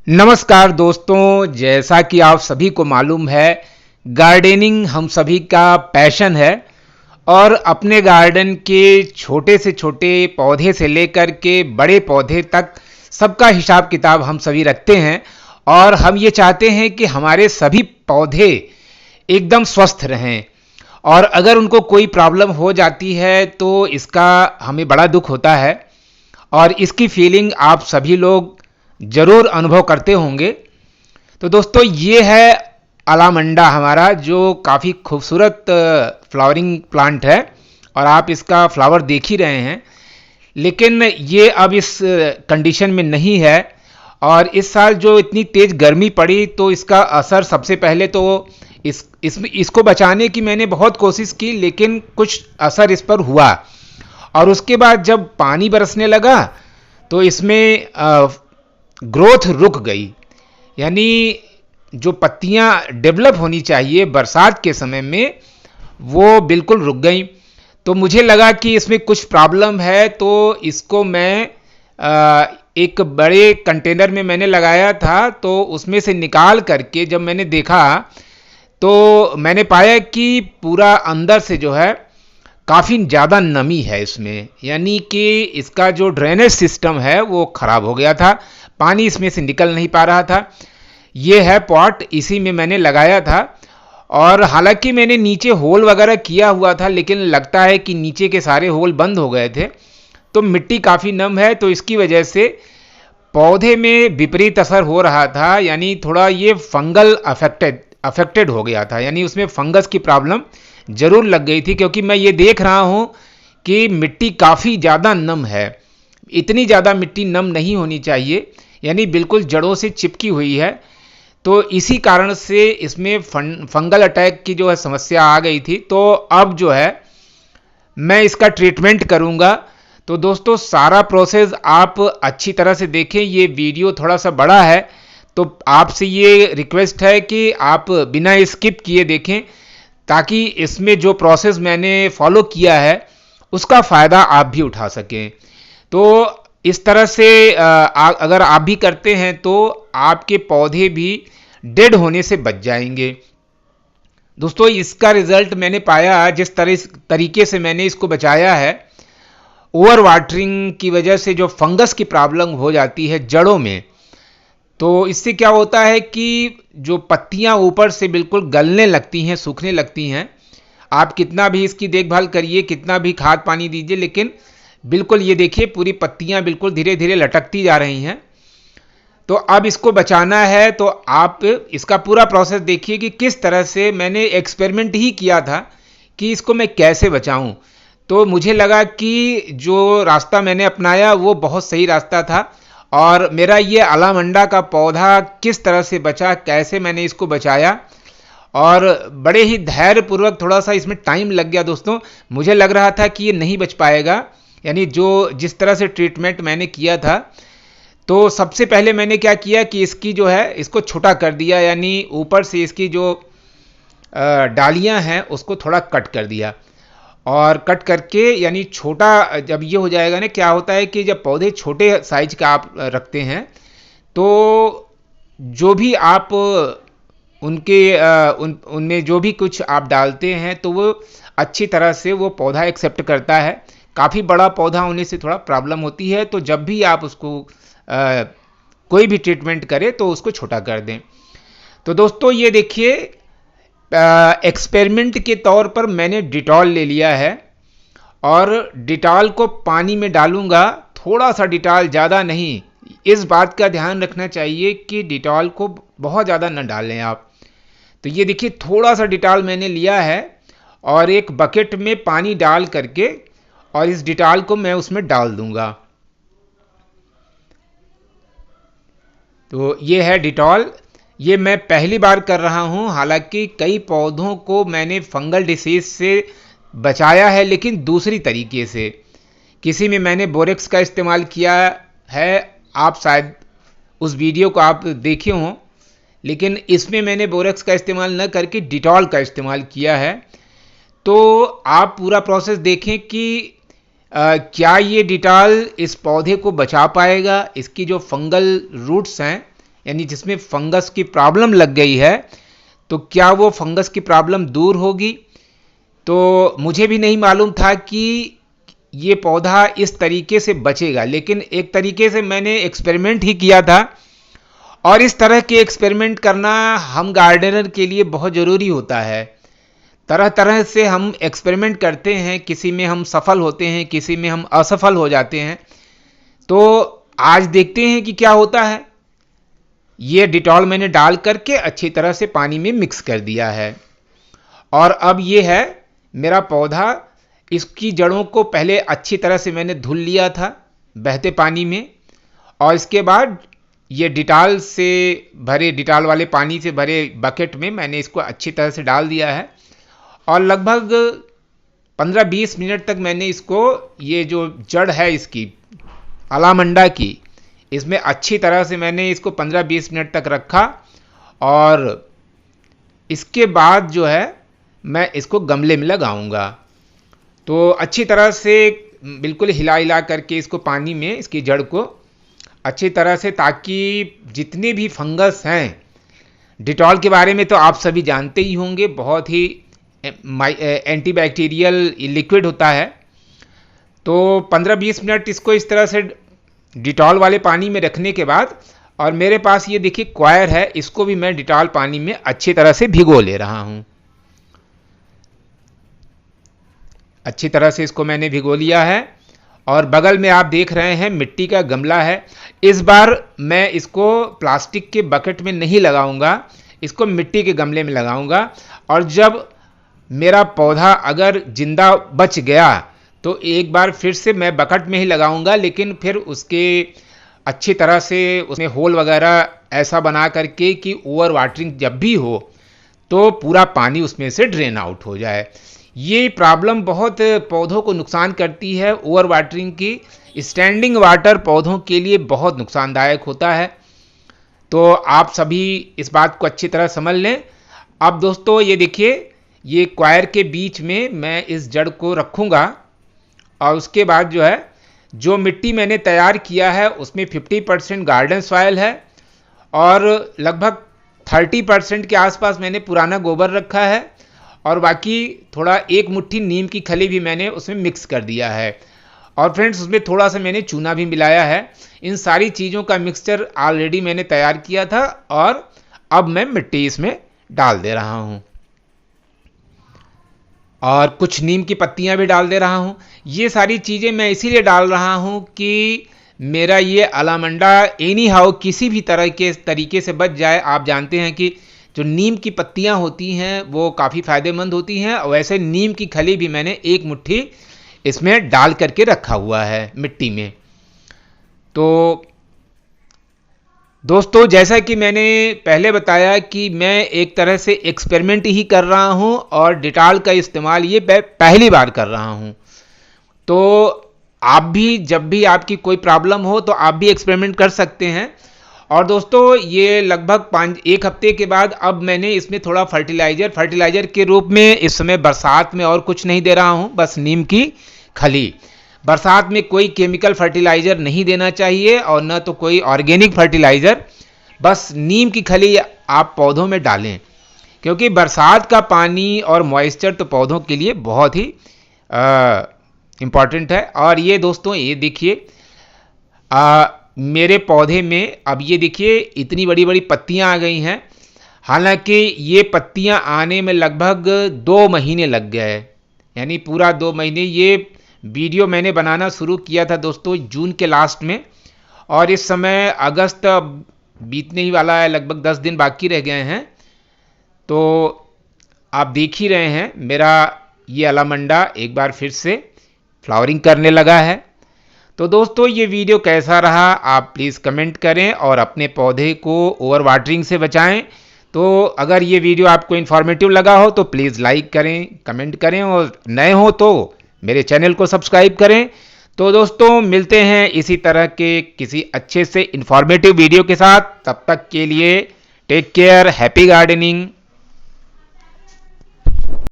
नमस्कार दोस्तों, जैसा कि आप सभी को मालूम है, गार्डनिंग हम सभी का पैशन है और अपने गार्डन के छोटे से छोटे पौधे से लेकर के बड़े पौधे तक सबका हिसाब किताब हम सभी रखते हैं और हम ये चाहते हैं कि हमारे सभी पौधे एकदम स्वस्थ रहें। और अगर उनको कोई प्रॉब्लम हो जाती है तो इसका हमें बड़ा दुख होता है और इसकी फीलिंग आप सभी लोग जरूर अनुभव करते होंगे। तो दोस्तों, ये है अलामंडा हमारा, जो काफ़ी खूबसूरत फ्लावरिंग प्लांट है और आप इसका फ्लावर देख ही रहे हैं। लेकिन ये अब इस कंडीशन में नहीं है और इस साल जो इतनी तेज़ गर्मी पड़ी तो इसका असर सबसे पहले तो इसको बचाने की मैंने बहुत कोशिश की, लेकिन कुछ असर इस पर हुआ। और उसके बाद जब पानी बरसने लगा तो इसमें ग्रोथ रुक गई, यानी जो पत्तियां डेवलप होनी चाहिए बरसात के समय में वो बिल्कुल रुक गई। तो मुझे लगा कि इसमें कुछ प्रॉब्लम है, तो इसको मैं एक बड़े कंटेनर में मैंने लगाया था। तो उसमें से निकाल करके जब मैंने देखा तो मैंने पाया कि पूरा अंदर से जो है काफ़ी ज़्यादा नमी है इसमें, यानी कि इसका जो ड्रेनेज सिस्टम है वो ख़राब हो गया था, पानी इसमें से निकल नहीं पा रहा था। ये है पॉट, इसी में मैंने लगाया था और हालांकि मैंने नीचे होल वगैरह किया हुआ था, लेकिन लगता है कि नीचे के सारे होल बंद हो गए थे। तो मिट्टी काफ़ी नम है, तो इसकी वजह से पौधे में विपरीत असर हो रहा था, यानी थोड़ा ये फंगल अफेक्टेड हो गया था, यानी उसमें फंगस की प्रॉब्लम जरूर लग गई थी। क्योंकि मैं ये देख रहा हूँ कि मिट्टी काफ़ी ज़्यादा नम है, इतनी ज़्यादा मिट्टी नम नहीं होनी चाहिए, यानी बिल्कुल जड़ों से चिपकी हुई है। तो इसी कारण से इसमें फंगल अटैक की जो है समस्या आ गई थी। तो अब जो है मैं इसका ट्रीटमेंट करूँगा। तो दोस्तों, सारा प्रोसेस आप अच्छी तरह से देखें। ये वीडियो थोड़ा सा बड़ा है, तो आपसे ये रिक्वेस्ट है कि आप बिना स्किप किए देखें, ताकि इसमें जो प्रोसेस मैंने फॉलो किया है उसका फ़ायदा आप भी उठा सकें। तो इस तरह से अगर आप भी करते हैं तो आपके पौधे भी डेड होने से बच जाएंगे। दोस्तों, इसका रिजल्ट मैंने पाया, जिस तरीके से मैंने इसको बचाया है, ओवर वाटरिंग की वजह से जो फंगस की प्रॉब्लम हो जाती है जड़ों में, तो इससे क्या होता है कि जो पत्तियां ऊपर से बिल्कुल गलने लगती हैं, सूखने लगती हैं। आप कितना भी इसकी देखभाल करिए, कितना भी खाद पानी दीजिए, लेकिन बिल्कुल ये देखिए पूरी पत्तियां बिल्कुल धीरे धीरे लटकती जा रही हैं। तो अब इसको बचाना है, तो आप इसका पूरा प्रोसेस देखिए कि किस तरह से मैंने एक्सपेरिमेंट ही किया था कि इसको मैं कैसे बचाऊं। तो मुझे लगा कि जो रास्ता मैंने अपनाया वो बहुत सही रास्ता था और मेरा ये अलामंडा का पौधा किस तरह से बचा, कैसे मैंने इसको बचाया, और बड़े ही धैर्यपूर्वक, थोड़ा सा इसमें टाइम लग गया दोस्तों। मुझे लग रहा था कि ये नहीं बच पाएगा, यानी जिस तरह से ट्रीटमेंट मैंने किया था। तो सबसे पहले मैंने क्या किया कि इसकी जो है इसको छोटा कर दिया, यानी ऊपर से इसकी जो डालियां हैं उसको थोड़ा कट कर दिया। और कट करके यानी छोटा जब ये हो जाएगा ना, क्या होता है कि जब पौधे छोटे साइज का आप रखते हैं तो जो भी आप उनमें जो भी कुछ आप डालते हैं तो वो अच्छी तरह से वो पौधा एक्सेप्ट करता है। काफ़ी बड़ा पौधा होने से थोड़ा प्रॉब्लम होती है, तो जब भी आप उसको कोई भी ट्रीटमेंट करें तो उसको छोटा कर दें। तो दोस्तों, ये देखिए, एक्सपेरिमेंट के तौर पर मैंने डिटॉल ले लिया है और डिटॉल को पानी में डालूंगा, थोड़ा सा डिटॉल, ज़्यादा नहीं। इस बात का ध्यान रखना चाहिए कि डिटॉल को बहुत ज़्यादा न डालें आप। तो ये देखिए, थोड़ा सा डिटॉल मैंने लिया है और एक बकेट में पानी डाल करके और इस डिटॉल को मैं उसमें डाल दूंगा। तो ये है डिटॉल। ये मैं पहली बार कर रहा हूँ, हालांकि कई पौधों को मैंने फंगल डिसीज से बचाया है, लेकिन दूसरी तरीके से। किसी में मैंने बोरेक्स का इस्तेमाल किया है, आप शायद उस वीडियो को आप देखे हों, लेकिन इसमें मैंने बोरेक्स का इस्तेमाल न करके डिटॉल का इस्तेमाल किया है। तो आप पूरा प्रोसेस देखें कि क्या ये डिटॉल इस पौधे को बचा पाएगा, इसकी जो फंगल रूट्स हैं, यानी जिसमें फंगस की प्रॉब्लम लग गई है, तो क्या वो फंगस की प्रॉब्लम दूर होगी? तो मुझे भी नहीं मालूम था कि ये पौधा इस तरीके से बचेगा, लेकिन एक तरीके से मैंने एक्सपेरिमेंट ही किया था। और इस तरह के एक्सपेरिमेंट करना हम गार्डनर के लिए बहुत ज़रूरी होता है। तरह तरह से हम एक्सपेरिमेंट करते हैं, किसी में हम सफल होते हैं, किसी में हम असफल हो जाते हैं। तो आज देखते हैं कि क्या होता है। ये डिटॉल मैंने डाल करके अच्छी तरह से पानी में मिक्स कर दिया है, और अब ये है मेरा पौधा। इसकी जड़ों को पहले अच्छी तरह से मैंने धुल लिया था बहते पानी में, और इसके बाद ये डिटॉल वाले पानी से भरे बकेट में मैंने इसको अच्छी तरह से डाल दिया है। और लगभग 15-20 मिनट तक मैंने इसको, ये जो जड़ है इसकी अलामंडा की, इसमें अच्छी तरह से मैंने इसको 15-20 मिनट तक रखा। और इसके बाद जो है मैं इसको गमले में लगाऊंगा। तो अच्छी तरह से बिल्कुल हिला हिला करके इसको पानी में, इसकी जड़ को अच्छी तरह से, ताकि जितने भी फंगस हैं, डिटॉल के बारे में तो आप सभी जानते ही होंगे, बहुत ही एंटीबैक्टीरियल लिक्विड होता है। तो 15-20 मिनट इसको इस तरह से डिटॉल वाले पानी में रखने के बाद, और मेरे पास ये देखिए क्वायर है, इसको भी मैं डिटॉल पानी में अच्छी तरह से भिगो ले रहा हूँ। अच्छी तरह से इसको मैंने भिगो लिया है। और बगल में आप देख रहे हैं मिट्टी का गमला है। इस बार मैं इसको प्लास्टिक के बकेट में नहीं लगाऊंगा, इसको मिट्टी के गमले में लगाऊंगा। और जब मेरा पौधा अगर जिंदा बच गया तो एक बार फिर से मैं बकेट में ही लगाऊंगा, लेकिन फिर उसके अच्छी तरह से उसमें होल वगैरह ऐसा बना करके कि ओवर वाटरिंग जब भी हो तो पूरा पानी उसमें से ड्रेन आउट हो जाए। ये प्रॉब्लम बहुत पौधों को नुकसान करती है, ओवर वाटरिंग की। स्टैंडिंग वाटर पौधों के लिए बहुत नुकसानदायक होता है। तो आप सभी इस बात को अच्छी तरह समझ लें। अब दोस्तों ये देखिए, ये क्वायर के बीच में मैं इस जड़ को रखूँगा, और उसके बाद जो है, जो मिट्टी मैंने तैयार किया है उसमें 50% गार्डन सॉइल है, और लगभग 30% के आसपास मैंने पुराना गोबर रखा है, और बाकी थोड़ा 1 मुट्ठी नीम की खली भी मैंने उसमें मिक्स कर दिया है। और फ्रेंड्स उसमें थोड़ा सा मैंने चूना भी मिलाया है। इन सारी चीज़ों का मिक्सचर ऑलरेडी मैंने तैयार किया था, और अब मैं मिट्टी इसमें डाल दे रहा हूँ, और कुछ नीम की पत्तियाँ भी डाल दे रहा हूँ। ये सारी चीज़ें मैं इसीलिए डाल रहा हूँ कि मेरा ये अलामंडा एनी हाउ किसी भी तरह के तरीके से बच जाए। आप जानते हैं कि जो नीम की पत्तियाँ होती हैं वो काफ़ी फ़ायदेमंद होती हैं, और वैसे नीम की खली भी मैंने 1 मुट्ठी इसमें डाल करके रखा हुआ है मिट्टी में। तो दोस्तों जैसा कि मैंने पहले बताया कि मैं एक तरह से एक्सपेरिमेंट ही कर रहा हूं, और डिटॉल का इस्तेमाल ये पहली बार कर रहा हूं। तो आप भी, जब भी आपकी कोई प्रॉब्लम हो तो आप भी एक्सपेरिमेंट कर सकते हैं। और दोस्तों ये लगभग 1 हफ्ते के बाद अब मैंने इसमें थोड़ा फर्टिलाइज़र के रूप में इस समय बरसात में और कुछ नहीं दे रहा हूं, बस नीम की खली। बरसात में कोई केमिकल फर्टिलाइज़र नहीं देना चाहिए, और न तो कोई ऑर्गेनिक फर्टिलाइज़र, बस नीम की खली आप पौधों में डालें, क्योंकि बरसात का पानी और मॉइस्चर तो पौधों के लिए बहुत ही इम्पॉर्टेंट है। और ये दोस्तों ये देखिए, मेरे पौधे में अब ये देखिए इतनी बड़ी बड़ी पत्तियां आ गई हैं। हालांकि ये पत्तियां आने में लगभग 2 महीने लग गए, यानी पूरा 2 महीने। ये वीडियो मैंने बनाना शुरू किया था दोस्तों जून के लास्ट में, और इस समय अगस्त बीतने ही वाला है, लगभग 10 दिन बाकी रह गए हैं। तो आप देख ही रहे हैं मेरा ये अलामंडा एक बार फिर से फ्लावरिंग करने लगा है। तो दोस्तों ये वीडियो कैसा रहा आप प्लीज़ कमेंट करें, और अपने पौधे को ओवर वाटरिंग से बचाएं। तो अगर ये वीडियो आपको इन्फॉर्मेटिव लगा हो तो प्लीज़ लाइक करें, कमेंट करें, और नए हो तो मेरे चैनल को सब्सक्राइब करें। तो दोस्तों मिलते हैं इसी तरह के किसी अच्छे से इन्फॉर्मेटिव वीडियो के साथ। तब तक के लिए टेक केयर, हैप्पी गार्डनिंग।